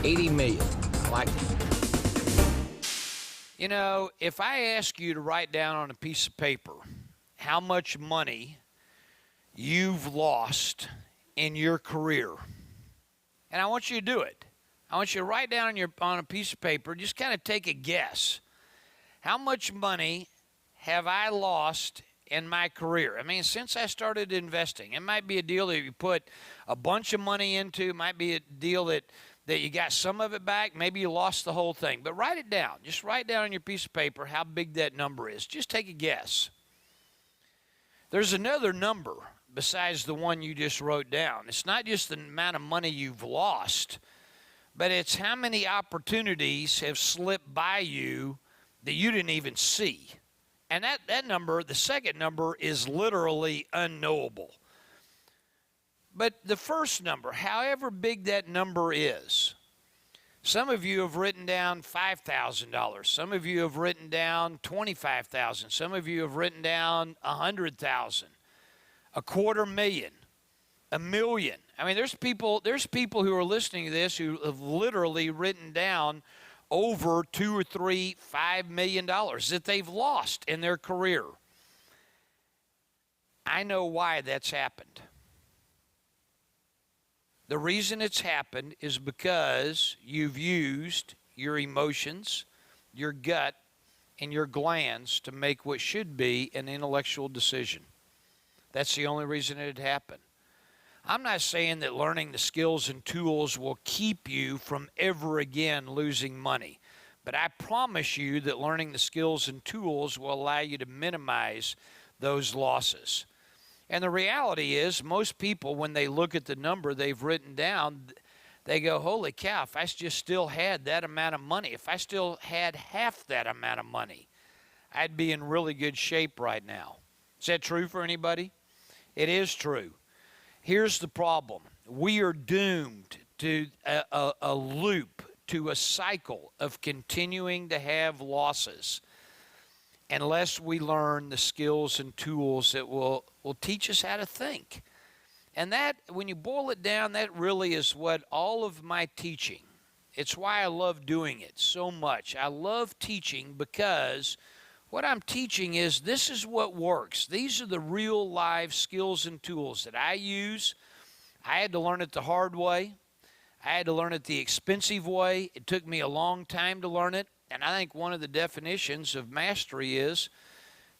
$80 million. I like it. You know, if I ask you to write down on a piece of paper how much money you've lost in your career, and I want you to do it. I want you to write down on a piece of paper, just kind of take a guess. How much money have I lost in my career? I mean, since I started investing, it might be a deal that you put a bunch of money into, it might be a deal that you got some of it back, maybe you lost the whole thing. But write it down. Just write down on your piece of paper how big that number is. Just take a guess. There's another number besides the one you just wrote down. It's not just the amount of money you've lost, but it's how many opportunities have slipped by you that you didn't even see. And that number, the second number, is literally unknowable. But the first number, however big that number is, some of you have written down $5,000. Some of you have written down $25,000. Some of you have written down $100,000, $250,000, $1 million. I mean, there's people who are listening to this who have literally written down over $2 or $3, $5 million that they've lost in their career. I know why that's happened. The reason it's happened is because you've used your emotions, your gut, and your glands to make what should be an intellectual decision. That's the only reason it happened. I'm not saying that learning the skills and tools will keep you from ever again losing money, but I promise you that learning the skills and tools will allow you to minimize those losses. And the reality is, most people, when they look at the number they've written down, they go, holy cow, if I just still had that amount of money, if I still had half that amount of money, I'd be in really good shape right now. Is that true for anybody? It is true. Here's the problem. We are doomed to a loop, to a cycle of continuing to have losses unless we learn the skills and tools that will teach us how to think. And that, when you boil it down, that really is what all of my teaching, it's why I love doing it so much. I love teaching because what I'm teaching is this is what works. These are the real live skills and tools that I use. I had to learn it the hard way. I had to learn it the expensive way. It took me a long time to learn it. And I think one of the definitions of mastery is,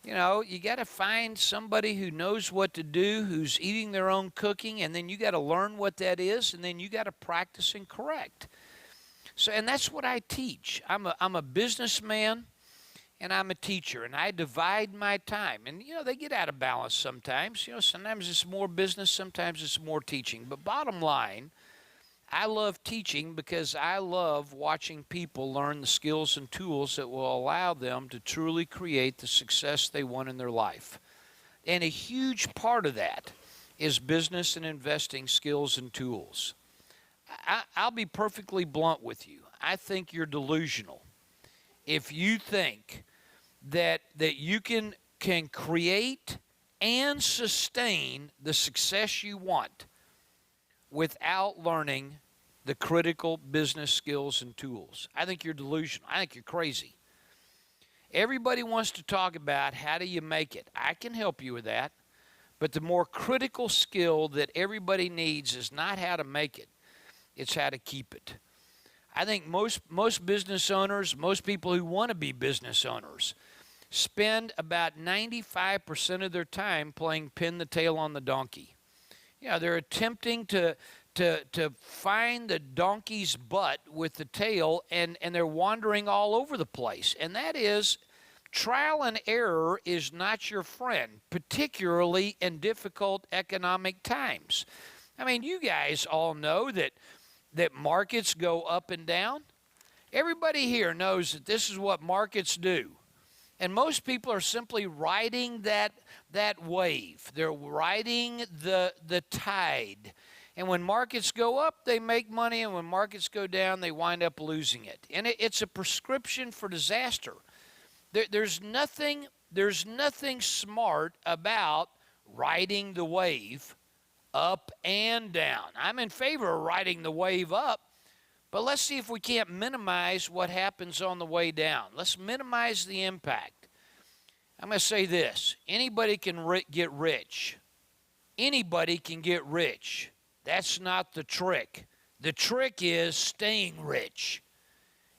you know, you got to find somebody who knows what to do, who's eating their own cooking, and then you got to learn what that is, and then you got to practice and correct. So, and that's what I teach. I'm a businessman, and I'm a teacher, and I divide my time. And, you know, they get out of balance sometimes. You know, sometimes it's more business, sometimes it's more teaching. But bottom line, I love teaching because I love watching people learn the skills and tools that will allow them to truly create the success they want in their life. And a huge part of that is business and investing skills and tools. I'll be perfectly blunt with you. I think you're delusional if you think that you can create and sustain the success you want without learning the critical business skills and tools. I think you're delusional. I think you're crazy. Everybody wants to talk about how do you make it. I can help you with that. But the more critical skill that everybody needs is not how to make it. It's how to keep it. I think most business owners, most people who want to be business owners, spend about 95% of their time playing pin the tail on the donkey. You know, they're attempting to find the donkey's butt with the tail, and they're wandering all over the place. And that is, trial and error is not your friend, particularly in difficult economic times. I mean, you guys all know that markets go up and down. Everybody here knows that this is what markets do. And most people are simply riding that wave. They're riding the tide. And when markets go up, they make money. And when markets go down, they wind up losing it. And it's a prescription for disaster. There's nothing smart about riding the wave up and down. I'm in favor of riding the wave up, But let's see if we can't minimize what happens on the way down. Let's minimize the impact. I'm going to say this. Anybody can get rich. Anybody can get rich. That's not the trick. The trick is staying rich.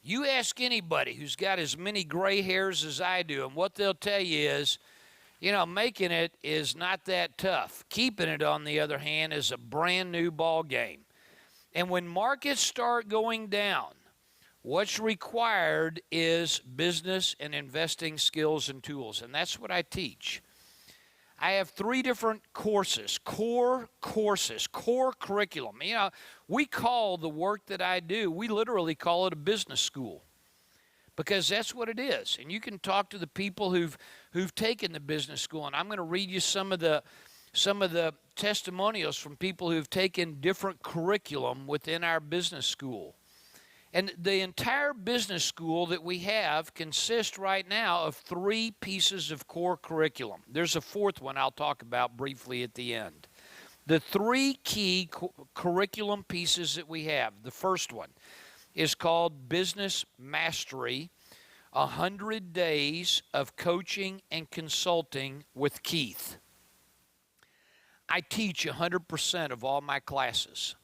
You ask anybody who's got as many gray hairs as I do, and what they'll tell you is, making it is not that tough. Keeping it, on the other hand, is a brand new ball game. And when markets start going down, what's required is business and investing skills and tools, and that's what I teach. I have 3 different courses, core curriculum. We call the work that I do, we literally call it a business school, because that's what it is. And you can talk to the people who've taken the business school, and I'm going to read you some of the testimonials from people who've taken different curriculum within our business school. And the entire business school that we have consists right now of 3 pieces of core curriculum. There's a 4th one I'll talk about briefly at the end. The 3 key curriculum pieces that we have. The first one is called Business Mastery, 100 Days of Coaching and Consulting with Keith. I teach 100% of all my classes.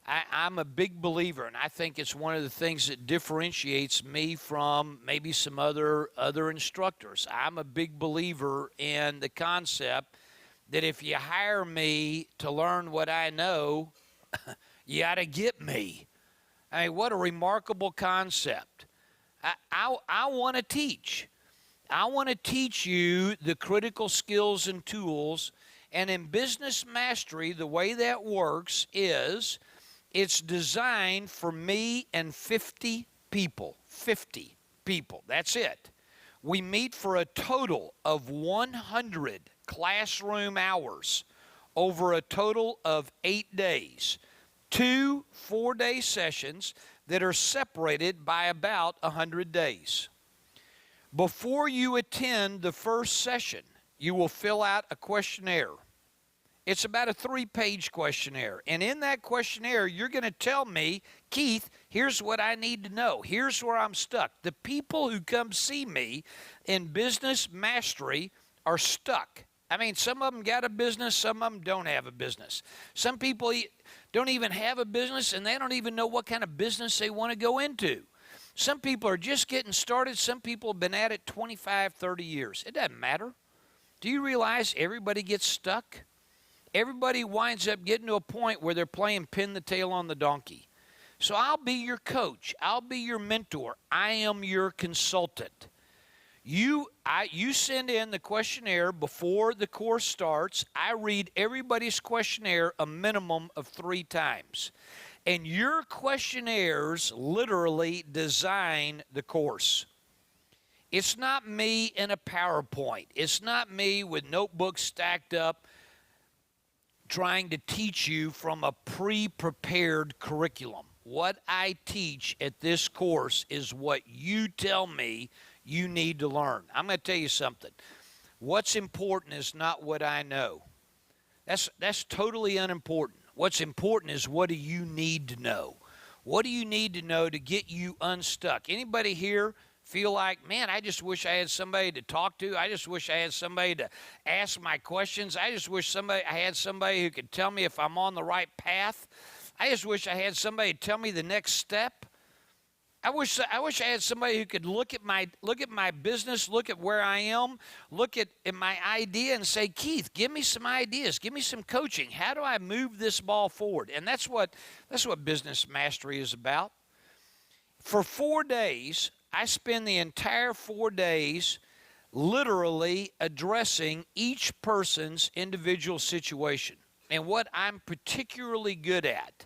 I'm a big believer, and I think it's one of the things that differentiates me from maybe some other instructors. I'm a big believer in the concept that if you hire me to learn what I know, you ought to get me. I mean, what a remarkable concept. I want to teach. I want to teach you the critical skills and tools. And in Business Mastery, the way that works is it's designed for me and 50 people. 50 people. That's it. We meet for a total of 100 classroom hours over a total of 8 days. 2 4-day sessions that are separated by about 100 days. Before you attend the first session, you will fill out a questionnaire. It's about a 3-page questionnaire. And in that questionnaire, you're going to tell me, Keith, here's what I need to know. Here's where I'm stuck. The people who come see me in Business Mastery are stuck. I mean, some of them got a business, some of them don't have a business. Some people don't even have a business, and they don't even know what kind of business they want to go into. Some people are just getting started. Some people have been at it 25, 30 years. It doesn't matter. Do you realize everybody gets stuck? Everybody winds up getting to a point where they're playing pin the tail on the donkey. So I'll be your coach. I'll be your mentor. I am your consultant. You send in the questionnaire before the course starts. I read everybody's questionnaire a minimum of 3 times. And your questionnaires literally design the course. It's not me in a PowerPoint. It's not me with notebooks stacked up trying to teach you from a pre-prepared curriculum. What I teach at this course is what you tell me you need to learn. I'm going to tell you something. What's important is not what I know. That's totally unimportant. What's important is what do you need to know? What do you need to know to get you unstuck? Anybody here feel like, man, I just wish I had somebody to talk to. I just wish I had somebody to ask my questions. I just wish I had somebody who could tell me if I'm on the right path. I just wish I had somebody to tell me the next step. I wish I had somebody who could look at my business, look at where I am, look at my idea and say, Keith, give me some ideas, give me some coaching. How do I move this ball forward? And that's what Business Mastery is about. For 4 days, I spend the entire 4 days literally addressing each person's individual situation. And what I'm particularly good at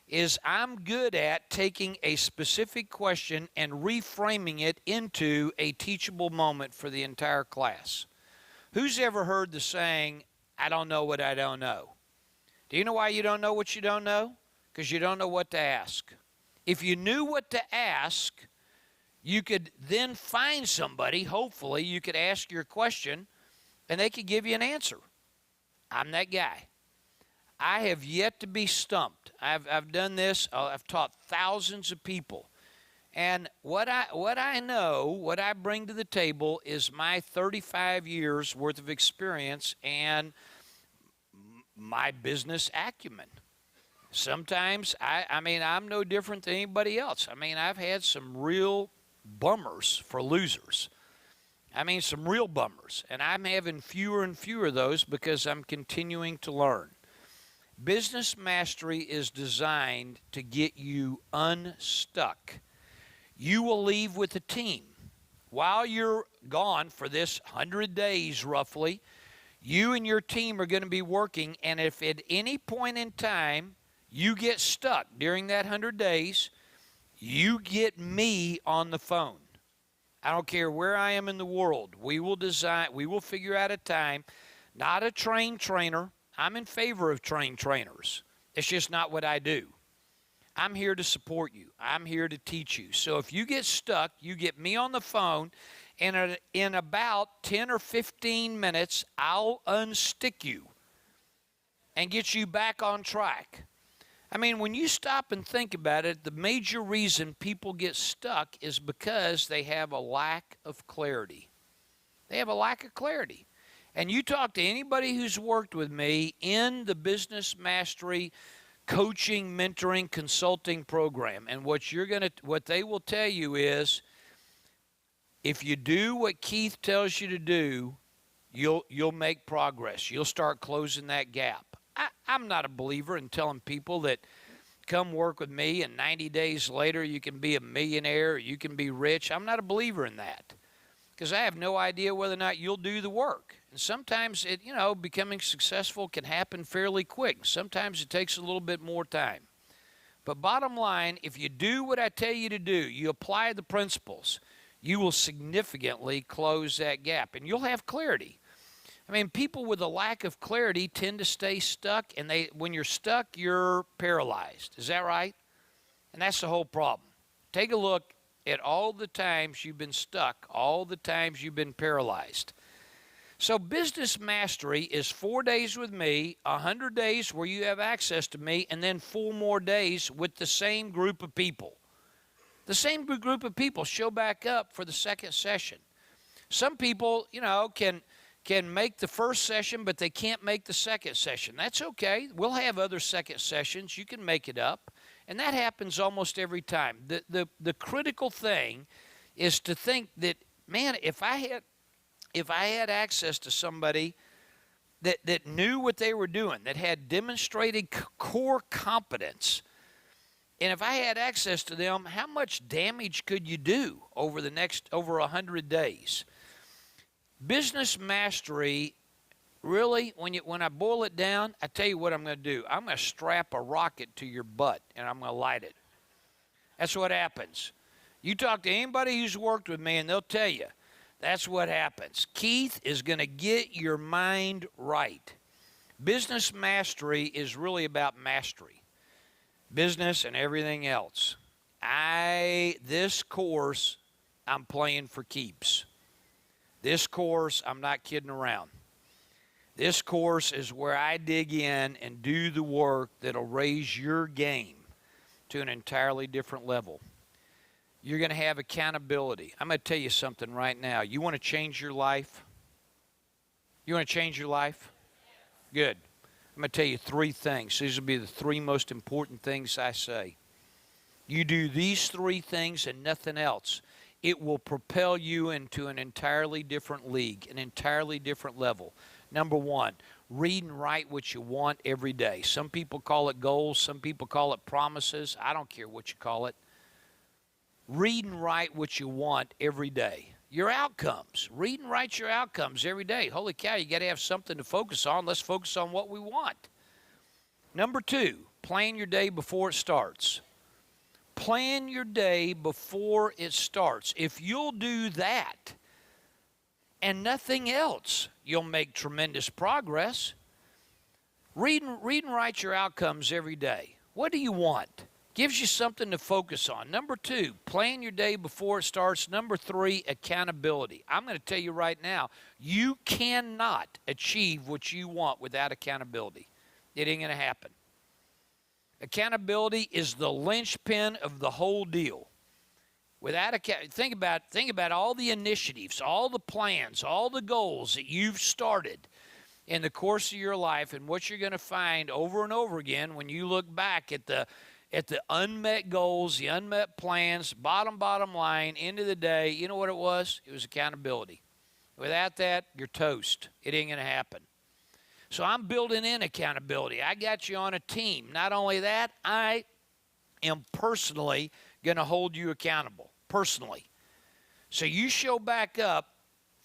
is I'm good at taking a specific question and reframing it into a teachable moment for the entire class. Who's ever heard the saying, I don't know what I don't know? Do you know why you don't know what you don't know? Because you don't know what to ask. If you knew what to ask, you could then find somebody, hopefully you could ask your question, and they could give you an answer. I'm that guy. I have yet to be stumped. I've done this. I've taught thousands of people. And what I know, what I bring to the table is my 35 years worth of experience and my business acumen. Sometimes, I'm no different than anybody else. I've had some real bummers for losers. Some real bummers. And I'm having fewer and fewer of those because I'm continuing to learn. Business mastery is designed to get you unstuck. You will leave with a team. While you're gone for this 100 days roughly, you and your team are going to be working, and if at any point in time you get stuck during that 100 days, you get me on the phone. I don't care where I am in the world. We will figure out a time, not a trained trainer. I'm in favor of trained trainers. It's just not what I do. I'm here to support you. I'm here to teach you. So if you get stuck, you get me on the phone, and in about 10 or 15 minutes, I'll unstick you and get you back on track. When you stop and think about it, the major reason people get stuck is because they have a lack of clarity. They have a lack of clarity. And you talk to anybody who's worked with me in the business mastery coaching, mentoring, consulting program, and what they will tell you is, if you do what Keith tells you to do, you'll make progress. You'll start closing that gap. I'm not a believer in telling people that come work with me and 90 days later you can be a millionaire or you can be rich. I'm not a believer in that because I have no idea whether or not you'll do the work. And sometimes becoming successful can happen fairly quick. Sometimes it takes a little bit more time. But bottom line, if you do what I tell you to do, you apply the principles, you will significantly close that gap and you'll have clarity. People with a lack of clarity tend to stay stuck, and when you're stuck, you're paralyzed. Is that right? And that's the whole problem. Take a look at all the times you've been stuck, all the times you've been paralyzed. So business mastery is 4 days with me, 100 days where you have access to me, and then 4 more days with the same group of people. The same group of people show back up for the second session. Some people, can make the first session, but they can't make the second session. That's okay. We'll have other second sessions. You can make it up. And that happens almost every time. The critical thing is to think that, man, if I had access to somebody that knew what they were doing, that had demonstrated core competence, and if I had access to them, how much damage could you do over 100 days? Business mastery, really, when I boil it down, I tell you what I'm going to do. I'm going to strap a rocket to your butt, and I'm going to light it. That's what happens. You talk to anybody who's worked with me, and they'll tell you, that's what happens. Keith is going to get your mind right. Business mastery is really about mastery. Business and everything else. This course, I'm playing for keeps. This course, I'm not kidding around. This course is where I dig in and do the work that'll raise your game to an entirely different level. You're going to have accountability. I'm going to tell you something right now. You want to change your life? You want to change your life? Good. I'm going to tell you 3 things. These will be the 3 most important things I say. You do these 3 things and nothing else. It will propel you into an entirely different league, an entirely different level. Number 1, read and write what you want every day. Some people call it goals. Some people call it promises. I don't care what you call it. Read and write what you want every day. Your outcomes. Read and write your outcomes every day. Holy cow, you got to have something to focus on. Let's focus on what we want. Number 2, plan your day before it starts. Plan your day before it starts. If you'll do that and nothing else, you'll make tremendous progress. Read and write your outcomes every day. What do you want? Gives you something to focus on. Number 2, plan your day before it starts. Number 3, accountability. I'm going to tell you right now, you cannot achieve what you want without accountability. It ain't going to happen. Accountability is the linchpin of the whole deal. Without think about all the initiatives, all the plans, all the goals that you've started in the course of your life, and what you're going to find over and over again when you look back at the unmet goals, the unmet plans, bottom line, end of the day, you know what it was? It was accountability. Without that, you're toast. It ain't going to happen. So I'm building in accountability. I got you on a team. Not only that, I am personally going to hold you accountable, personally. So you show back up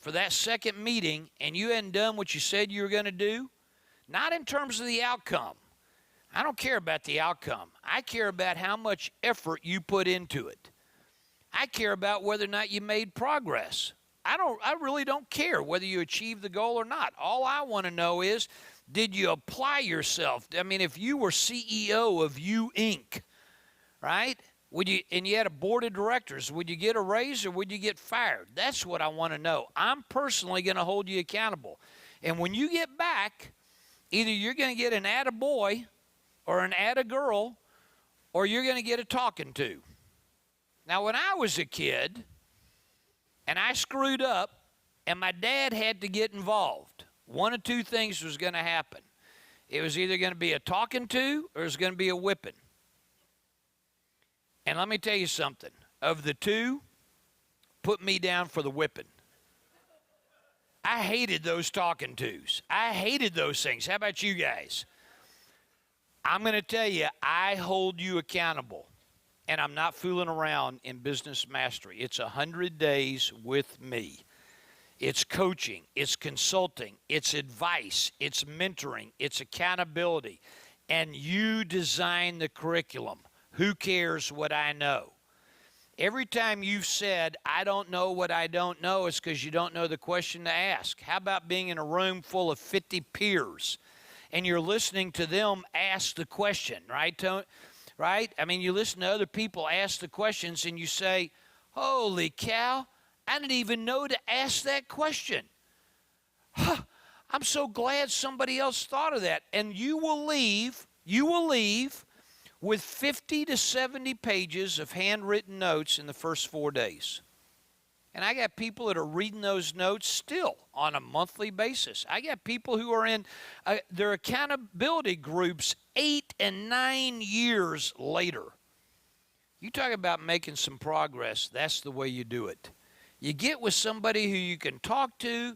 for that second meeting and you hadn't done what you said you were going to do, not in terms of the outcome. I don't care about the outcome. I care about how much effort you put into it. I care about whether or not you made progress. I really don't care whether you achieved the goal or not. All I want to know is, did you apply yourself? I mean, if you were CEO of You Inc., right? And you had a board of directors, would you get a raise or would you get fired? That's what I want to know. I'm personally going to hold you accountable. And when you get back, either you're going to get an attaboy or an attagirl, or you're going to get a talking to. Now, when I was a kid and I screwed up and my dad had to get involved, one of two things was going to happen. It was either going to be a talking to or it was going to be a whipping. And let me tell you something. Of the two, put me down for the whipping. I hated those talking tos. I hated those things. How about you guys? I'm going to tell you, I hold you accountable. And I'm not fooling around in business mastery. It's 100 days with me. It's coaching. It's consulting. It's advice. It's mentoring. It's accountability. And you design the curriculum. Who cares what I know? Every time you've said, I don't know what I don't know, it's because you don't know the question to ask. How about being in a room full of 50 peers and you're listening to them ask the question, right, Tony? Right? I mean, you listen to other people ask the questions and you say, holy cow, I didn't even know to ask that question. Huh, I'm so glad somebody else thought of that. And you will leave with 50 to 70 pages of handwritten notes in the first 4 days. And I got people that are reading those notes still on a monthly basis. I got people who are in their accountability groups 8 and 9 years later. You talk about making some progress, that's the way you do it. You get with somebody who you can talk to.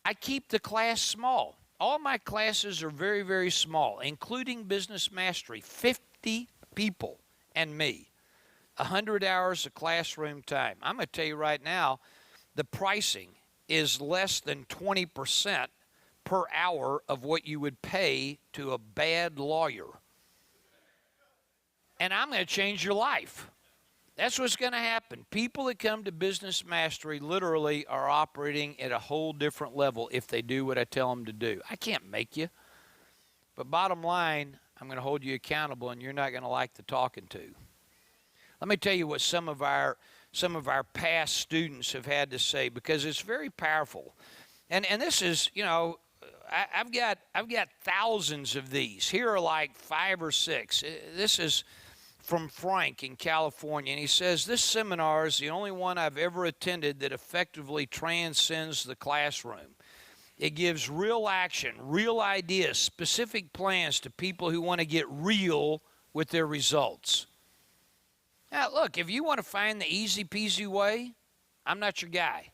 I keep the class small. All my classes are very, very small, including business mastery, 50 people and me. 100 hours of classroom time. I'm going to tell you right now, the pricing is less than 20% per hour of what you would pay to a bad lawyer. And I'm going to change your life. That's what's going to happen. People that come to business mastery literally are operating at a whole different level if they do what I tell them to do. I can't make you. But bottom line, I'm going to hold you accountable, and you're not going to like the talking to. Let me tell you what some of our past students have had to say, because it's very powerful. And this is, you know, I've got thousands of these. Here are like 5 or 6. This is from Frank in California, and he says, this seminar is the only one I've ever attended that effectively transcends the classroom. It gives real action, real ideas, specific plans to people who want to get real with their results. Now, look, if you want to find the easy peasy way, I'm not your guy.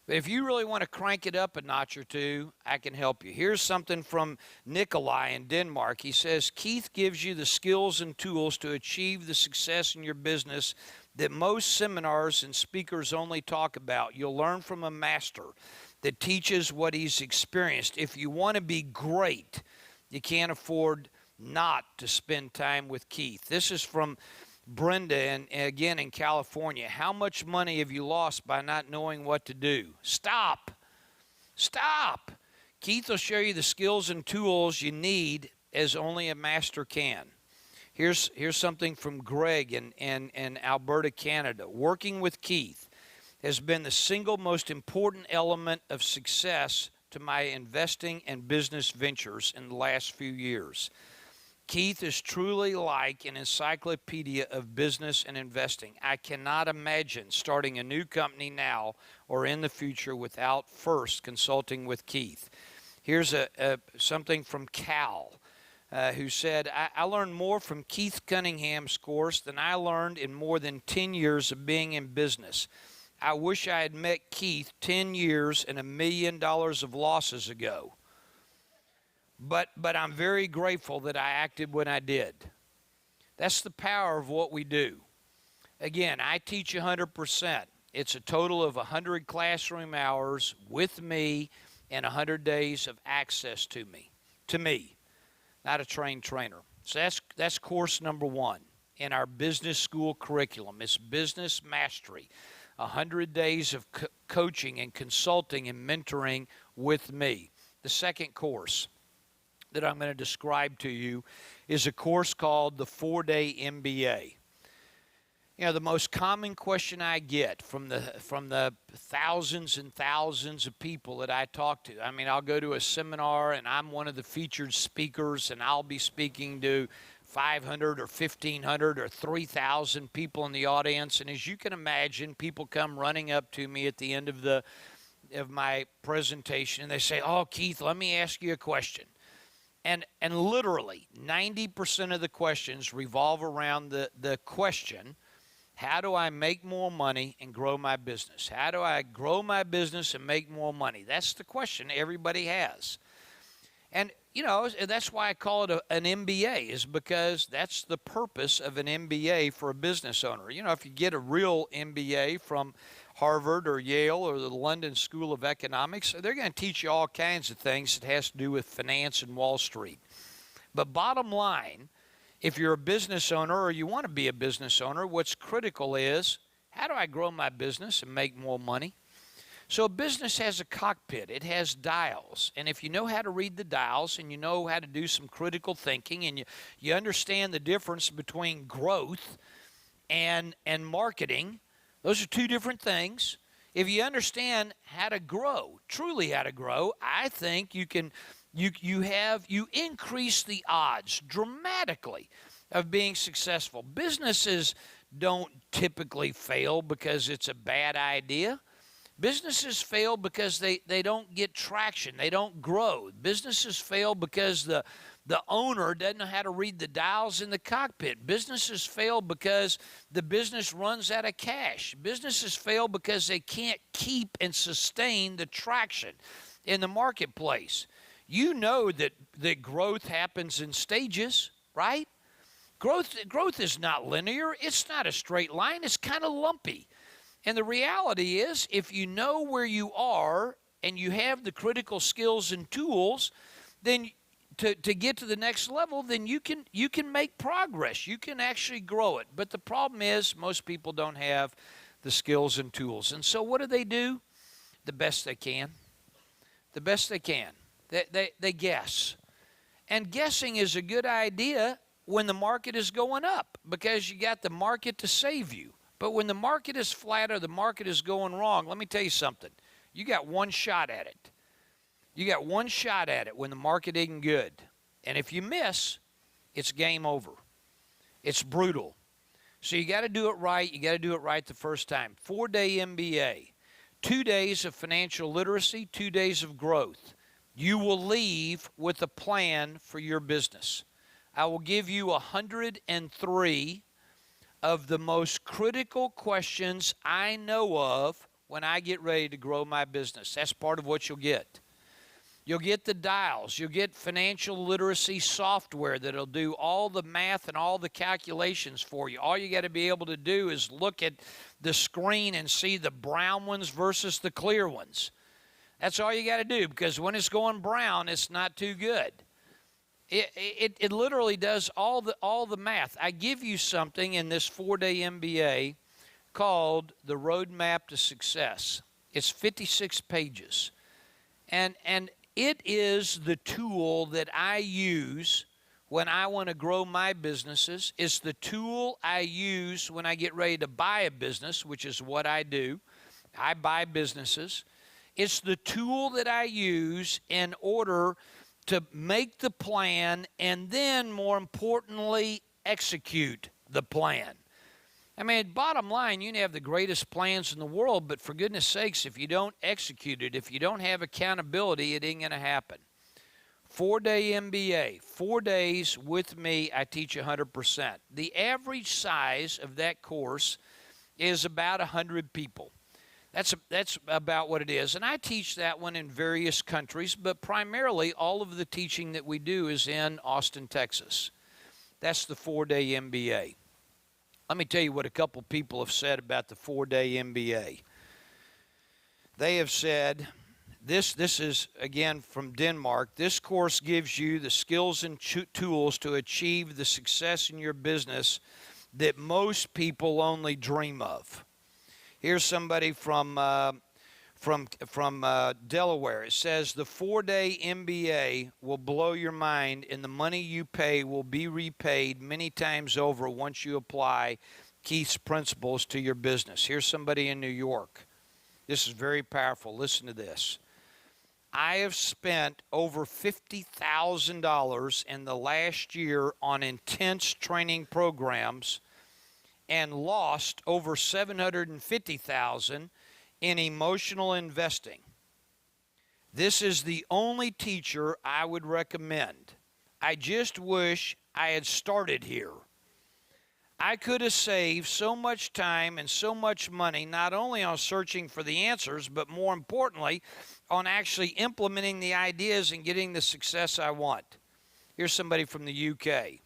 But if you really want to crank it up a notch or two, I can help you. Here's something from Nikolai in Denmark. He says, Keith gives you the skills and tools to achieve the success in your business that most seminars and speakers only talk about. You'll learn from a master that teaches what he's experienced. If you want to be great, you can't afford not to spend time with Keith. This is from Brenda, and again in California. How much money have you lost by not knowing what to do? Stop. Keith will show you the skills and tools you need as only a master can. Here's something from Greg in Alberta, Canada. Working with Keith has been the single most important element of success to my investing and business ventures in the last few years. Keith is truly like an encyclopedia of business and investing. I cannot imagine starting a new company now or in the future without first consulting with Keith. Here's something from Cal, who said, I learned more from Keith Cunningham's course than I learned in more than 10 years of being in business. I wish I had met Keith 10 years and $1 million of losses ago. But I'm very grateful that I acted when I did. That's the power of what we do. Again, I teach 100%. It's a total of 100 classroom hours with me and 100 days of access to me, not a trained trainer. So that's course number 1 in our business school curriculum. It's business mastery, 100 days of coaching and consulting and mentoring with me. The second course that I'm going to describe to you is a course called the 4-Day MBA. You know, the most common question I get from the thousands and thousands of people that I talk to. I mean, I'll go to a seminar and I'm one of the featured speakers and I'll be speaking to 500 or 1,500 or 3,000 people in the audience. And as you can imagine, people come running up to me at the end of my presentation and they say, "Oh, Keith, let me ask you a question." And literally 90% of the questions revolve around the question, how do I make more money and grow my business? How do I grow my business and make more money? That's the question everybody has. And, you know, that's why I call it an MBA, is because that's the purpose of an MBA for a business owner. You know, if you get a real MBA from Harvard or Yale or the London School of Economics, they're going to teach you all kinds of things that has to do with finance and Wall Street. But bottom line, if you're a business owner or you want to be a business owner, what's critical is, how do I grow my business and make more money? So a business has a cockpit. It has dials. And if you know how to read the dials and you know how to do some critical thinking and you understand the difference between growth and marketing, those are two different things. If you understand how to grow, truly how to grow, I think you increase the odds dramatically of being successful. Businesses don't typically fail because it's a bad idea. Businesses fail because they don't get traction. They don't grow. Businesses fail because the owner doesn't know how to read the dials in the cockpit. Businesses fail because the business runs out of cash. Businesses fail because they can't keep and sustain the traction in the marketplace. You know that growth happens in stages, right? Growth is not linear. It's not a straight line. It's kind of lumpy. And the reality is, if you know where you are and you have the critical skills and tools, then to get to the next level, then you can make progress. You can actually grow it. But the problem is, most people don't have the skills and tools. And so what do? The best they can. The best they can. They guess. And guessing is a good idea when the market is going up, because you got the market to save you. But when the market is flat or the market is going wrong, let me tell you something. You got one shot at it. You got one shot at it when the market isn't good. And if you miss, it's game over. It's brutal. So you got to do it right. You got to do it right the first time. 4-day MBA, 2 days of financial literacy, 2 days of growth. You will leave with a plan for your business. I will give you 103 of the most critical questions I know of when I get ready to grow my business. That's part of what you'll get. You'll get the dials. You'll get financial literacy software that'll do all the math and all the calculations for you. All you got to be able to do is look at the screen and see the brown ones versus the clear ones. That's all you got to do, because when it's going brown, it's not too good. It literally does all the math. I give you something in this 4-day MBA called the Roadmap to Success. It's 56 pages. And it is the tool that I use when I want to grow my businesses. It's the tool I use when I get ready to buy a business, which is what I do. I buy businesses. It's the tool that I use in order to make the plan and then, more importantly, execute the plan. I mean, bottom line, you can have the greatest plans in the world, but for goodness sakes, if you don't execute it, if you don't have accountability, it ain't going to happen. 4-day MBA, 4 days with me, I teach 100%. The average size of that course is about 100 people. That's about what it is. And I teach that one in various countries, but primarily all of the teaching that we do is in Austin, Texas. That's the 4-day MBA. Let me tell you what a couple people have said about the 4-day MBA. They have said, this is, again, from Denmark, this course gives you the skills and tools to achieve the success in your business that most people only dream of. Here's somebody from Delaware. It says the 4-day MBA will blow your mind, and the money you pay will be repaid many times over once you apply Keith's principles to your business. Here's somebody in New York. This is very powerful. Listen to this. I have spent over $50,000 in the last year on intense training programs and lost over $750,000 in emotional investing. This is the only teacher I would recommend. I just wish I had started here. I could have saved so much time and so much money, not only on searching for the answers, but more importantly, on actually implementing the ideas and getting the success I want. Here's somebody from the UK.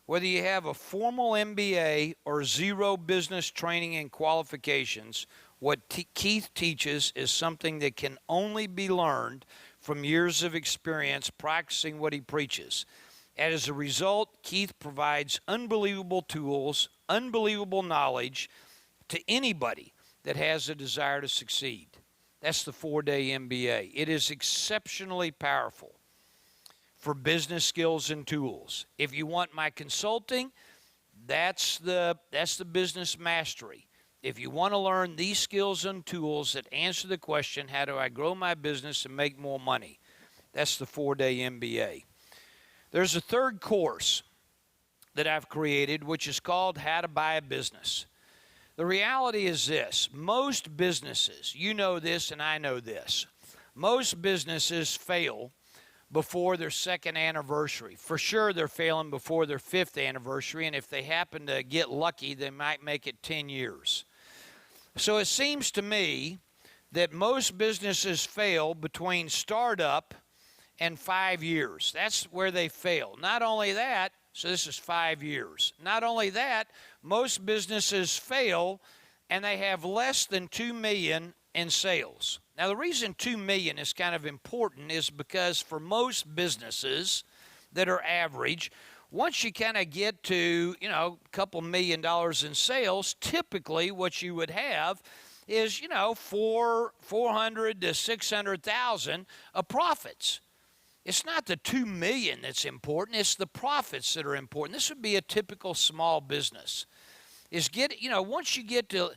Whether you have a formal MBA or zero business training and qualifications, what Keith teaches is something that can only be learned from years of experience practicing what he preaches. And as a result, Keith provides unbelievable tools, unbelievable knowledge to anybody that has a desire to succeed. That's the 4-day MBA. It is exceptionally powerful for business skills and tools. If you want my consulting, that's the business mastery. If you want to learn these skills and tools that answer the question, how do I grow my business and make more money? That's the 4-day MBA. There's a third course that I've created, which is called How to Buy a Business. The reality is this. Most businesses, you know this and I know this, most businesses fail before their 2nd anniversary. For sure, they're failing before their 5th anniversary, and if they happen to get lucky, they might make it 10 years. So it seems to me that most businesses fail between startup and 5 years. That's where they fail. Not only that, so this is 5 years. Not only that, most businesses fail and they have less than $2 million in sales. Now, the reason $2 million is kind of important is because for most businesses that are average, once you kind of get to, a couple $1 million in sales, typically what you would have is, $400,000 to $600,000 of profits. It's not the $2 million that's important, it's the profits that are important. This would be a typical small business. Once you get to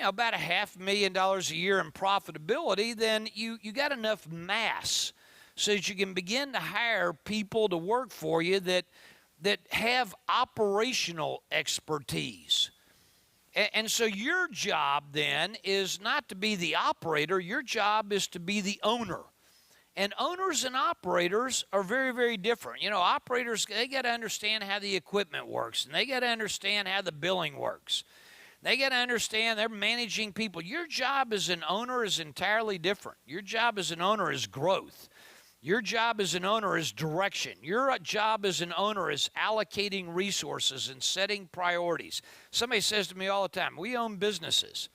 about $500,000 a year in profitability, then you got enough mass so that you can begin to hire people to work for you that have operational expertise. And so your job then is not to be the operator, your job is to be the owner. And owners and operators are very, very different. Operators, they got to understand how the equipment works, and they got to understand how the billing works. They got to understand they're managing people. Your job as an owner is entirely different. Your job as an owner is growth. Your job as an owner is direction. Your job as an owner is allocating resources and setting priorities. Somebody says to me all the time, we own businesses.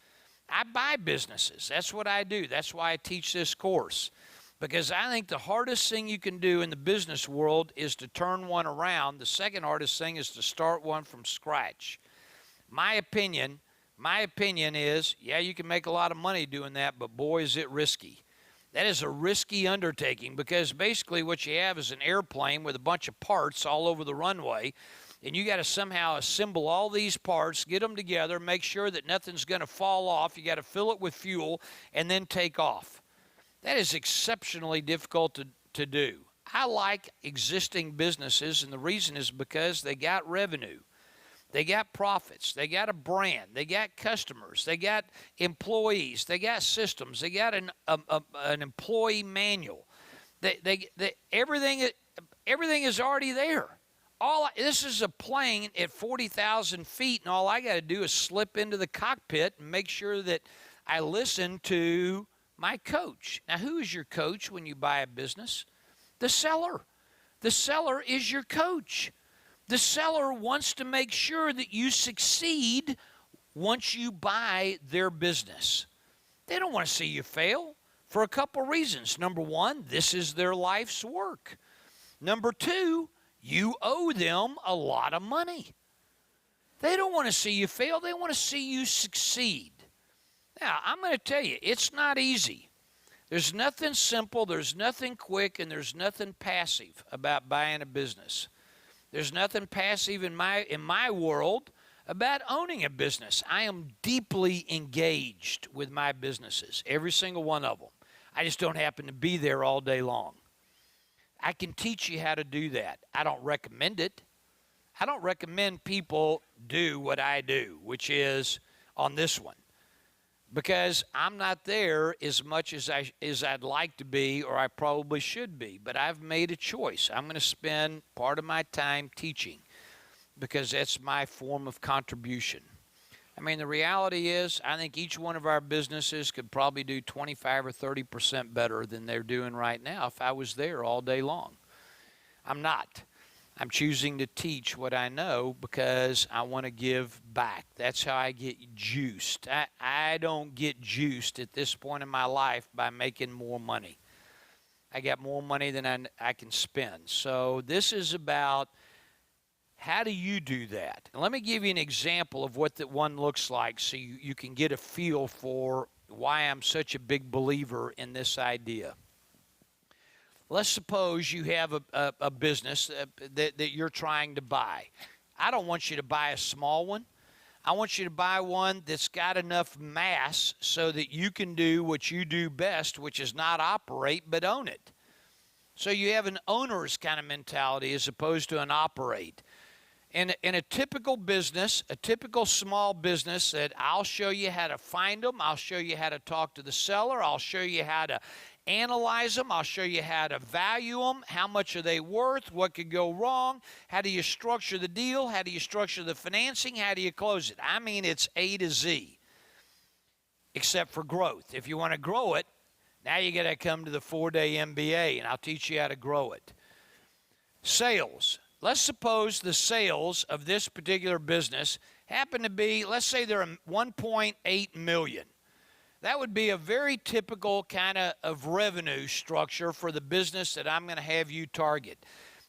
I buy businesses. That's what I do. That's why I teach this course. Because I think the hardest thing you can do in the business world is to turn one around. The second hardest thing is to start one from scratch. My opinion is, yeah, you can make a lot of money doing that, but boy, is it risky. That is a risky undertaking because basically what you have is an airplane with a bunch of parts all over the runway, and you got to somehow assemble all these parts, get them together, make sure that nothing's going to fall off. You got to fill it with fuel, and then take off. That is exceptionally difficult to do. I like existing businesses, and the reason is because they got revenue. They got profits. They got a brand. They got customers. They got employees. They got systems. They got an employee manual. Everything is already there. This is a plane at 40,000 feet, and all I got to do is slip into the cockpit and make sure that I listen to my coach. Now, who is your coach when you buy a business? The seller. The seller is your coach. The seller wants to make sure that you succeed once you buy their business. They don't want to see you fail for a couple reasons. Number one, this is their life's work. Number two, you owe them a lot of money. They don't want to see you fail. They want to see you succeed. Now, I'm going to tell you, it's not easy. There's nothing simple, there's nothing quick, and there's nothing passive about buying a business. There's nothing passive in my world about owning a business. I am deeply engaged with my businesses, every single one of them. I just don't happen to be there all day long. I can teach you how to do that. I don't recommend it. I don't recommend people do what I do, which is on this one, because I'm not there as much as I'd like to be, or I probably should be. But I've made a choice. I'm going to spend part of my time teaching because that's my form of contribution. I mean, the reality is I think each one of our businesses could probably do 25 or 30% better than they're doing right now if I was there all day long. I'm not. I'm choosing to teach what I know because I want to give back. That's how I get juiced. I don't get juiced at this point in my life by making more money. I got more money than I can spend. So this is about how do you do that? And let me give you an example of what that one looks like so you can get a feel for why I'm such a big believer in this idea. Let's suppose you have a business that you're trying to buy. I don't want you to buy a small one. I want you to buy one that's got enough mass so that you can do what you do best, which is not operate, but own it. So you have an owner's kind of mentality as opposed to an operate. In a typical business, a typical small business, that I'll show you how to find them. I'll show you how to talk to the seller. I'll show you how to analyze them. I'll show you how to value them. How much are they worth? What could go wrong? How do you structure the deal? How do you structure the financing? How do you close it? I mean, it's A to Z, except for growth. If you want to grow it, now you got to come to the 4-day MBA, and I'll teach you how to grow it. Sales. Let's suppose the sales of this particular business happen to be, let's say they're 1.8 million. That would be a very typical kind of revenue structure for the business that I'm going to have you target.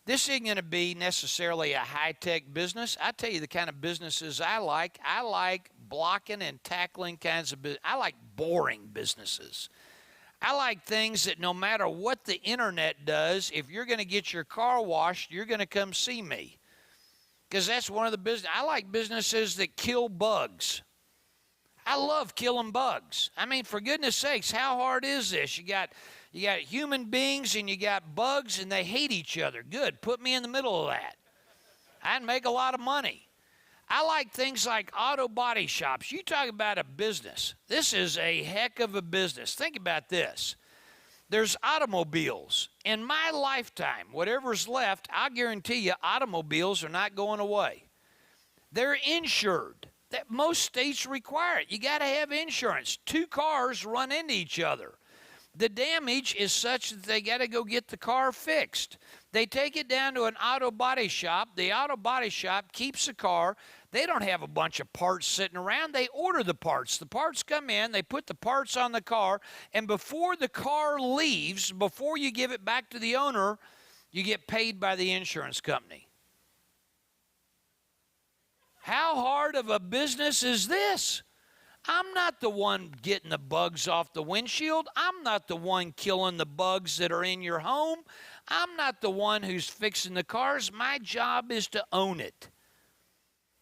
This isn't going to be necessarily a high-tech business. I tell you the kind of businesses I like. I like blocking and tackling kinds of business. I like boring businesses. I like things that no matter what the internet does, if you're going to get your car washed, you're going to come see me. Because that's one of the business. I like businesses that kill bugs. I love killing bugs. I mean, for goodness sakes, how hard is this? You got human beings and you got bugs and they hate each other. Good. Put me in the middle of that. I'd make a lot of money. I like things like auto body shops. You talk about a business. This is a heck of a business. Think about this. There's automobiles. In my lifetime, whatever's left, I'll guarantee you automobiles are not going away. They're insured. That most states require it. You got to have insurance. 2 cars run into each other. The damage is such that they got to go get the car fixed. They take it down to an auto body shop. The auto body shop keeps the car. They don't have a bunch of parts sitting around. They order the parts. The parts come in. They put the parts on the car. And before the car leaves, before you give it back to the owner, you get paid by the insurance company. How hard of a business is this? I'm not the one getting the bugs off the windshield. I'm not the one killing the bugs that are in your home. I'm not the one who's fixing the cars. My job is to own it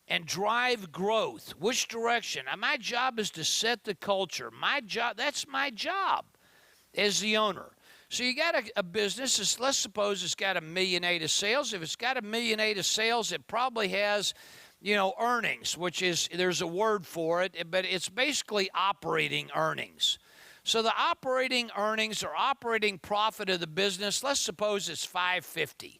and drive growth. Which direction? My job is to set the culture. That's my job. as the owner. So you got a business, let's suppose it's got $1.8 million of sales. If it's got $1.8 million of sales, it probably has, earnings, which is, there's a word for it, but it's basically operating earnings. So the operating earnings or operating profit of the business, let's suppose it's $550.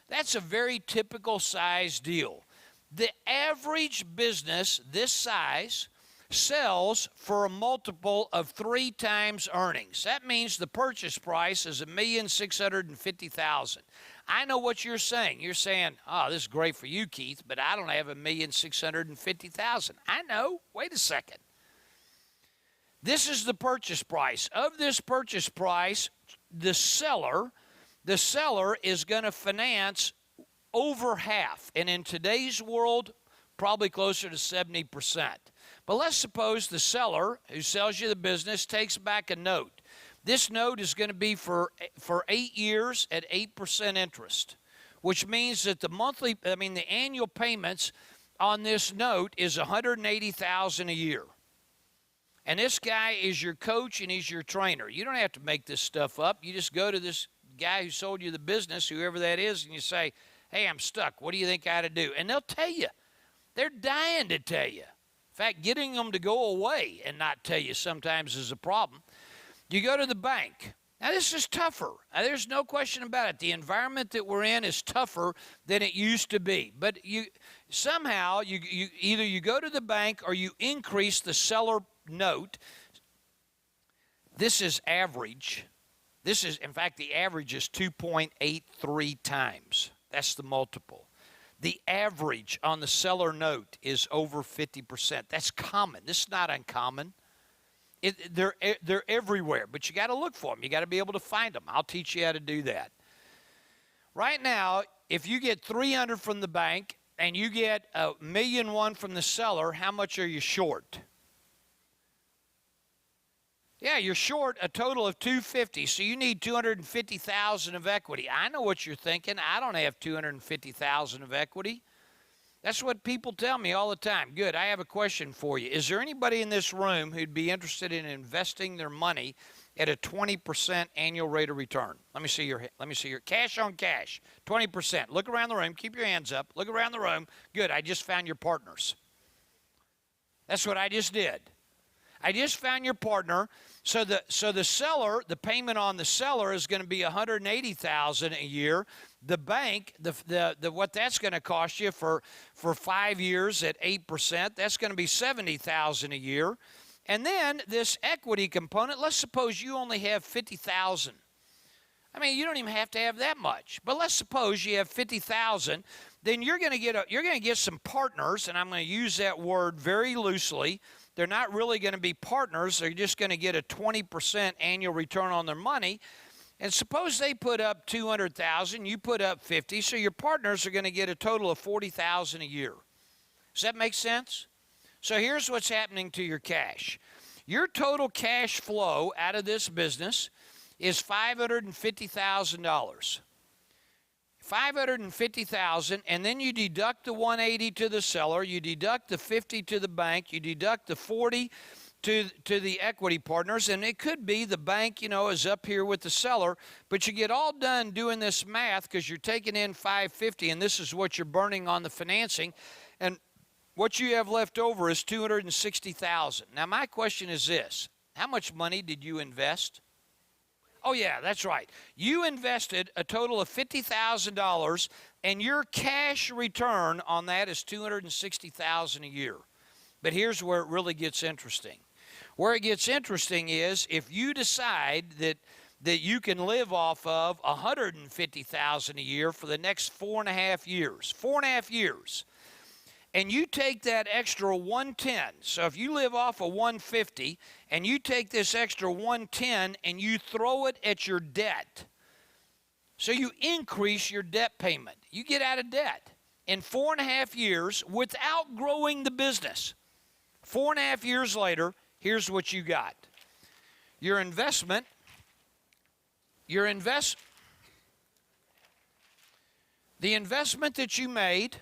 That's a very typical size deal. The average business this size sells for a multiple of 3 times earnings. That means the purchase price is $1,650,000. I know what you're saying. You're saying, oh, this is great for you, Keith, but I don't have $1,650,000. I know. Wait a second. This is the purchase price. Of this purchase price, the seller is going to finance over half. And in today's world, probably closer to 70%. But let's suppose the seller who sells you the business takes back a note. This note is going to be for 8 years at 8% interest, which means that the annual payments on this note is $180,000 a year. And this guy is your coach and he's your trainer. You don't have to make this stuff up. You just go to this guy who sold you the business, whoever that is, and you say, hey, I'm stuck. What do you think I ought to do? And they'll tell you. They're dying to tell you. In fact, getting them to go away and not tell you sometimes is a problem. You go to the bank. Now, this is tougher. There's no question about it. The environment that we're in is tougher than it used to be. But somehow either you go to the bank or you increase the seller note. This is average. In fact, the average is 2.83 times. That's the multiple. The average on the seller note is over 50%. That's common. This is not uncommon. They're everywhere, but you got to look for them. You got to be able to find them. I'll teach you how to do that. Right now, if you get $300 from the bank and you get $1.1 million from the seller, how much are you short? Yeah, you're short a total of $250, so you need $250,000 of equity. I know what you're thinking. I don't have $250,000 of equity. That's what people tell me all the time. Good, I have a question for you. Is there anybody in this room who'd be interested in investing their money at a 20% annual rate of return? Let me see your cash on cash, 20%. Look around the room. Keep your hands up. Look around the room. Good, I just found your partners. That's what I just did. I just found your partner. So the seller, the payment on the seller is going to be $180,000 a year. The bank, the what that's going to cost you for 5 years at 8%, that's going to be $70,000 a year. And then this equity component, let's suppose you only have $50,000. I mean, you don't even have to have that much. But let's suppose you have $50,000, then you're going to get some partners, and I'm going to use that word very loosely. They're not really going to be partners. They're just going to get a 20% annual return on their money. And suppose they put up $200,000, you put up $50,000, so your partners are going to get a total of $40,000 a year. Does that make sense? So here's what's happening to your cash. Your total cash flow out of this business is $550,000. $550,000, and then you deduct the $180 to the seller, you deduct the $50 to the bank, you deduct the $40 to the equity partners, and it could be the bank, is up here with the seller, but you get all done doing this math because you're taking in $550, and this is what you're burning on the financing, and what you have left over is $260,000. Now, my question is this: how much money did you invest? Oh, yeah, that's right. You invested a total of $50,000, and your cash return on that is $260,000 a year. But here's where it really gets interesting. Where it gets interesting is if you decide that you can live off of $150,000 a year for the next 4.5 years. 4.5 years. And you take that extra 110. So if you live off of 150 and you take this extra 110 and you throw it at your debt. So you increase your debt payment. You get out of debt in 4.5 years without growing the business. 4.5 years later, here's what you got. The investment that you made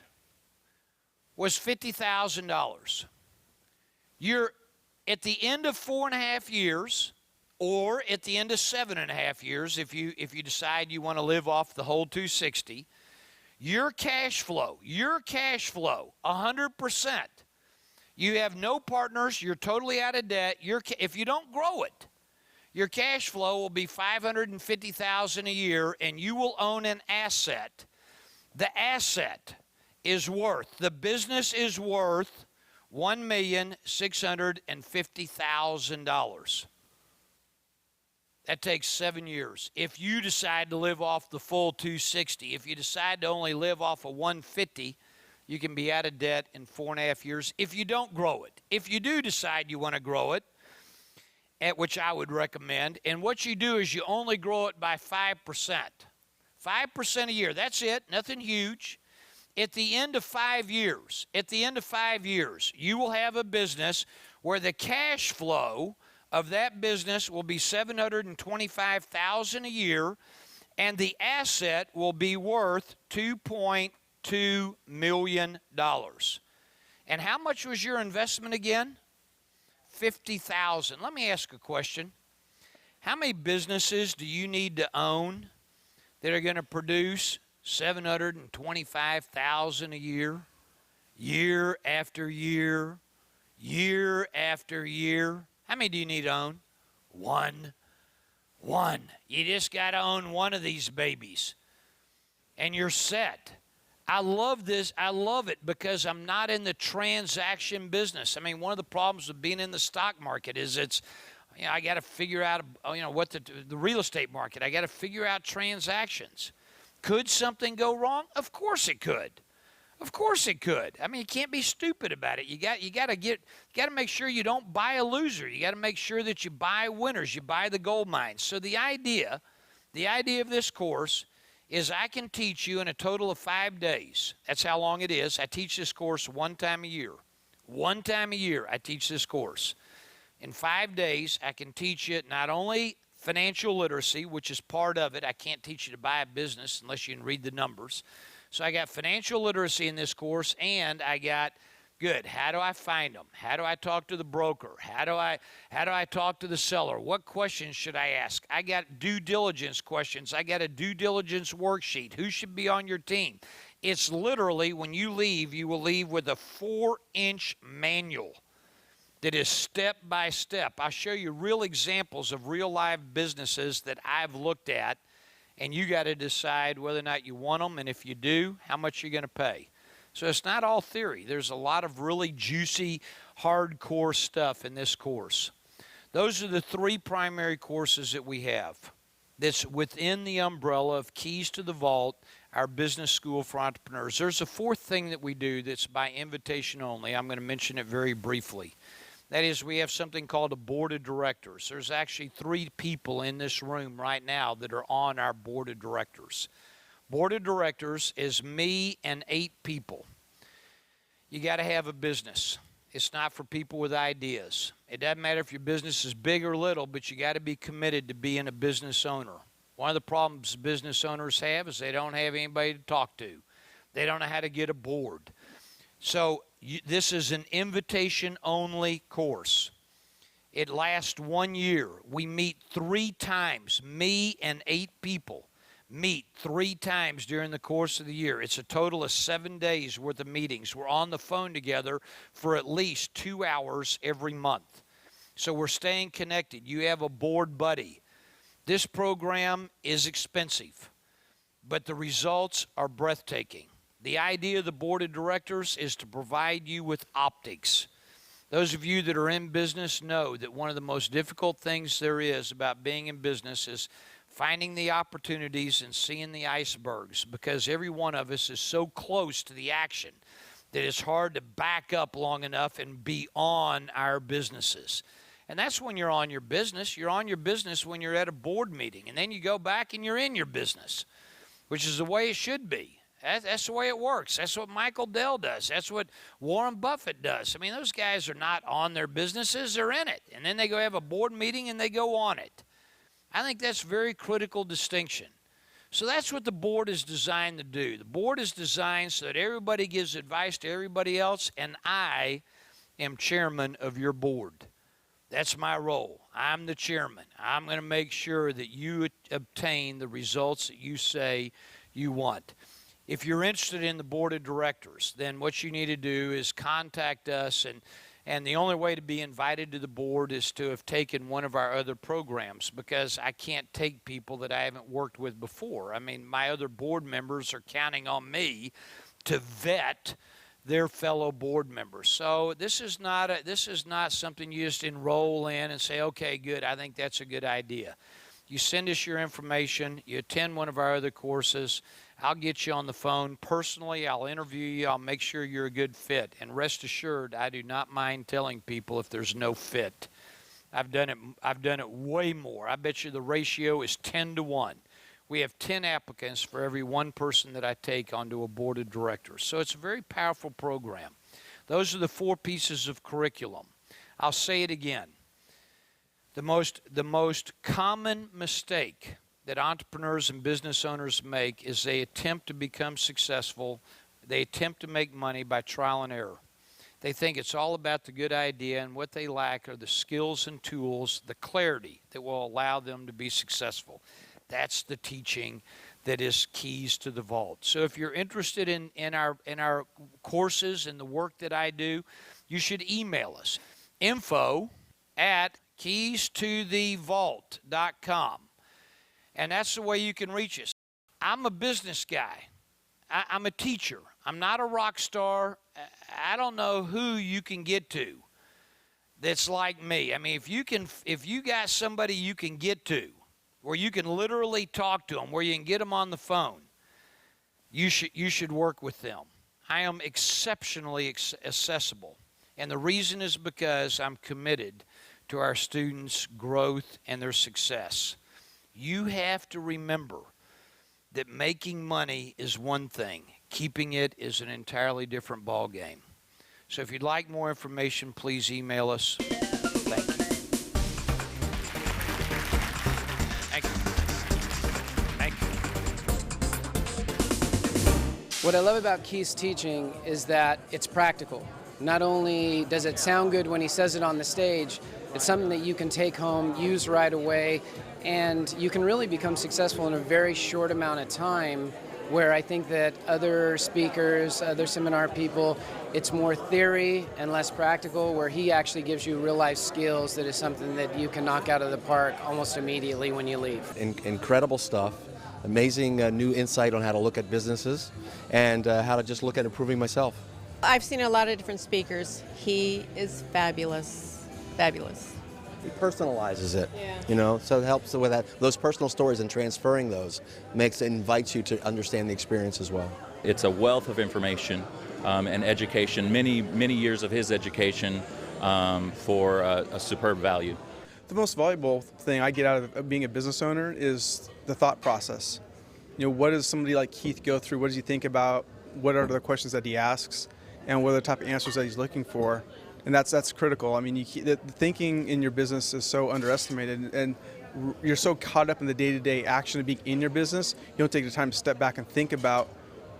was $50,000. You're at the end of 4.5 years, Or at the end of 7.5 years, if you decide you want to live off the whole 260, your cash flow, 100%. You have no partners. You're totally out of debt. If you don't grow it, your cash flow will be $550,000 a year, and you will own an asset. The asset is worth, the business is worth $1,650,000. That takes 7 years. If you decide to live off the full 260, if you decide to only live off of 150, you can be out of debt in 4.5 years if you don't grow it. If you do decide you want to grow it, at which I would recommend, and what you do is you only grow it by 5%. 5% a year, that's it, nothing huge. At the end of 5 years, you will have a business where the cash flow of that business will be $725,000 a year, and the asset will be worth $2.2 million. And how much was your investment again? $50,000. Let me ask a question. How many businesses do you need to own that are going to produce $725,000 a year, year after year, year after year? How many do you need to own? One. You just got to own one of these babies, and you're set. I love this. I love it because I'm not in the transaction business. I mean, one of the problems of being in the stock market is I got to figure out, what the real estate market. I got to figure out transactions. Could something go wrong? Of course it could. Of course it could. I mean, you can't be stupid about it. You got to make sure you don't buy a loser. You got to make sure that you buy winners. You buy the gold mines. So the idea of this course is I can teach you in a total of 5 days. That's how long it is. I teach this course one time a year. One time a year I teach this course. In 5 days, I can teach you not only financial literacy, which is part of it. I can't teach you to buy a business unless you can read the numbers. So I got financial literacy in this course, and I got, good, how do I find them? How do I talk to the broker? How do I talk to the seller? What questions should I ask? I got due diligence questions. I got a due diligence worksheet. Who should be on your team? It's literally, when you leave, you will leave with a 4-inch manual that is step by step. I'll show you real examples of real live businesses that I've looked at, and you got to decide whether or not you want them, and if you do, how much you're going to pay. So it's not all theory. There's a lot of really juicy, hardcore stuff in this course. Those are the 3 primary courses that we have that's within the umbrella of Keys to the Vault, our business school for entrepreneurs. There's a 4th thing that we do that's by invitation only. I'm going to mention it very briefly. That is, we have something called a board of directors. There's actually 3 people in this room right now that are on our board of directors. Board of directors is me and 8 people. You got to have a business. It's not for people with ideas. It doesn't matter if your business is big or little, but you got to be committed to being a business owner. One of the problems business owners have is they don't have anybody to talk to. They don't know how to get a board. So this is an invitation-only course. It lasts 1 year. We meet 3 times. Me and 8 people meet 3 times during the course of the year. It's a total of 7 days worth of meetings. We're on the phone together for at least 2 hours every month. So we're staying connected. You have a board buddy. This program is expensive, but the results are breathtaking. The idea of the board of directors is to provide you with optics. Those of you that are in business know that one of the most difficult things there is about being in business is finding the opportunities and seeing the icebergs, because every one of us is so close to the action that it's hard to back up long enough and be on our businesses. And that's when you're on your business. You're on your business when you're at a board meeting, and then you go back and you're in your business, which is the way it should be. That's the way it works. That's what Michael Dell does. That's what Warren Buffett does. I mean, those guys are not on their businesses. They're in it. And then they go have a board meeting and they go on it. I think that's a very critical distinction. So that's what the board is designed to do. The board is designed so that everybody gives advice to everybody else, and I am chairman of your board. That's my role. I'm the chairman. I'm going to make sure that you obtain the results that you say you want. If you're interested in the board of directors, then what you need to do is contact us, and the only way to be invited to the board is to have taken one of our other programs, because I can't take people that I haven't worked with before. I mean, my other board members are counting on me to vet their fellow board members. So this is not something you just enroll in and say, okay, good, I think that's a good idea. You send us your information, you attend one of our other courses, I'll get you on the phone personally, I'll interview you, I'll make sure you're a good fit. And rest assured, I do not mind telling people if there's no fit. I've done it way more. I bet you the ratio is 10 to 1. We have 10 applicants for every one person that I take onto a board of directors. So it's a very powerful program. Those are the 4 pieces of curriculum. I'll say it again. The most common mistake that entrepreneurs and business owners make is they attempt to become successful. They attempt to make money by trial and error. They think it's all about the good idea, and what they lack are the skills and tools, the clarity that will allow them to be successful. That's the teaching that is keys to the vault. So if you're interested in our courses and the work that I do, you should email us, info@keystothevault.com. And that's the way you can reach us. I'm a business guy. I'm a teacher. I'm not a rock star. I don't know who you can get to that's like me. I mean, if you got somebody you can get to, where you can literally talk to them, where you can get them on the phone, you should work with them. I am exceptionally accessible. And the reason is because I'm committed to our students' growth and their success. You have to remember that making money is one thing. Keeping it is an entirely different ballgame. So if you'd like more information, please email us. Thank you. What I love about Keith's teaching is that it's practical. Not only does it sound good when he says it on the stage, it's something that you can take home, use right away, and you can really become successful in a very short amount of time, where I think that other speakers, other seminar people, it's more theory and less practical, where he actually gives you real life skills that is something that you can knock out of the park almost immediately when you leave. Incredible stuff. Amazing new insight on how to look at businesses and how to just look at improving myself. I've seen a lot of different speakers. He is fabulous, fabulous. He personalizes it, Yeah. you know, so it helps with that. Those personal stories and transferring those invites you to understand the experience as well. It's a wealth of information and education, many years of his education for a superb value. The most valuable thing I get out of being a business owner is the thought process. You know, what does somebody like Keith go through? What does he think about? What are the questions that he asks? And what are the type of answers that he's looking for? And that's critical. I mean, the thinking in your business is so underestimated, and you're so caught up in the day-to-day action of being in your business, you don't take the time to step back and think about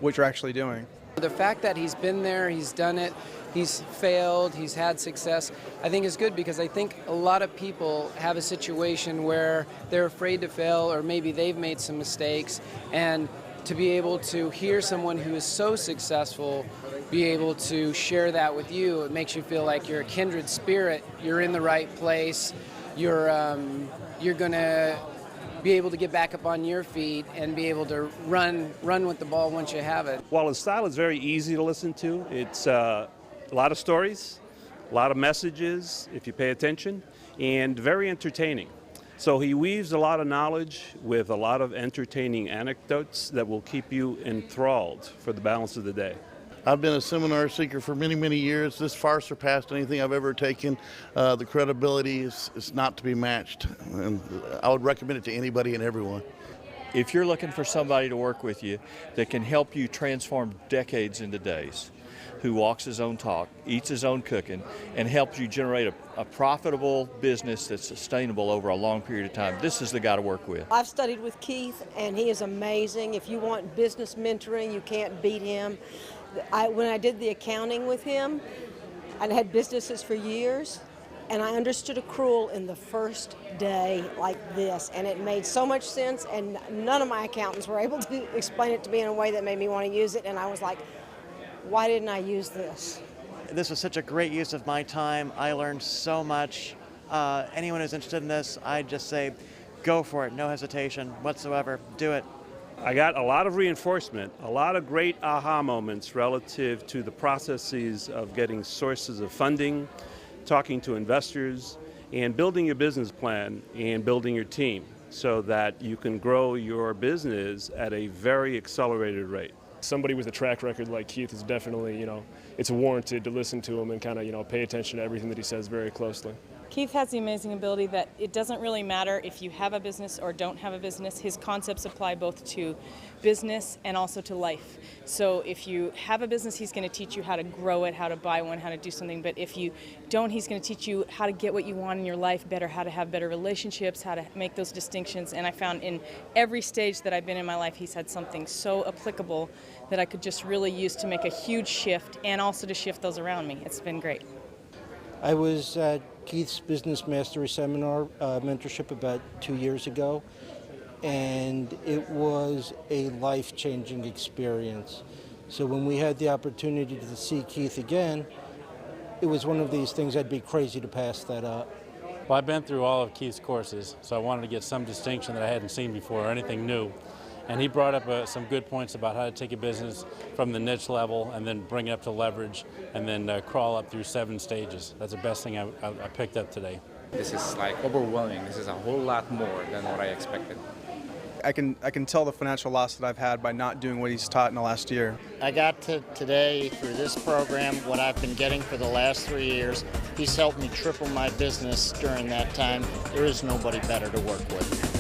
what you're actually doing. The fact that he's been there, he's done it, he's failed, he's had success, I think is good, because I think a lot of people have a situation where they're afraid to fail, or maybe they've made some mistakes, and to be able to hear someone who is so successful be able to share that with you, it makes you feel like you're a kindred spirit, you're in the right place, you're going to be able to get back up on your feet and be able to run with the ball once you have it. While his style is very easy to listen to, it's a lot of stories, a lot of messages if you pay attention, and very entertaining. So he weaves a lot of knowledge with a lot of entertaining anecdotes that will keep you enthralled for the balance of the day. I've been a seminar seeker for many, many years. This far surpassed anything I've ever taken. The credibility is not to be matched, and I would recommend it to anybody and everyone. If you're looking for somebody to work with you that can help you transform decades into days, who walks his own talk, eats his own cooking, and helps you generate a profitable business that's sustainable over a long period of time, this is the guy to work with. I've studied with Keith, and he is amazing. If you want business mentoring, you can't beat him. When I did the accounting with him, I had businesses for years. And I understood accrual in the first day like this, and it made so much sense, and none of my accountants were able to explain it to me in a way that made me want to use it, and I was like, why didn't I use this? This was such a great use of my time. I learned so much. Anyone who's interested in this, I just say, go for it, no hesitation whatsoever, do it. I got a lot of reinforcement, a lot of great aha moments relative to the processes of getting sources of funding, talking to investors, and building your business plan and building your team so that you can grow your business at a very accelerated rate. Somebody with a track record like Keith is definitely, it's warranted to listen to him and kind of, pay attention to everything that he says very closely. Keith has the amazing ability that it doesn't really matter if you have a business or don't have a business. His concepts apply both to business and also to life. So if you have a business, he's going to teach you how to grow it, how to buy one, how to do something. But if you don't, he's going to teach you how to get what you want in your life better, how to have better relationships, how to make those distinctions. And I found in every stage that I've been in my life, he's had something so applicable that I could just really use to make a huge shift and also to shift those around me. It's been great. I was at Keith's Business Mastery Seminar mentorship about 2 years ago, and it was a life-changing experience. So when we had the opportunity to see Keith again, it was one of these things I'd be crazy to pass that up. Well, I've been through all of Keith's courses, so I wanted to get some distinction that I hadn't seen before or anything new. And he brought up some good points about how to take a business from the niche level and then bring it up to leverage and then crawl up through 7 stages. That's the best thing I picked up today. This is like overwhelming. This is a whole lot more than what I expected. I can tell the financial loss that I've had by not doing what he's taught in the last year. I got to today through this program what I've been getting for the last 3 years. He's helped me triple my business during that time. There is nobody better to work with.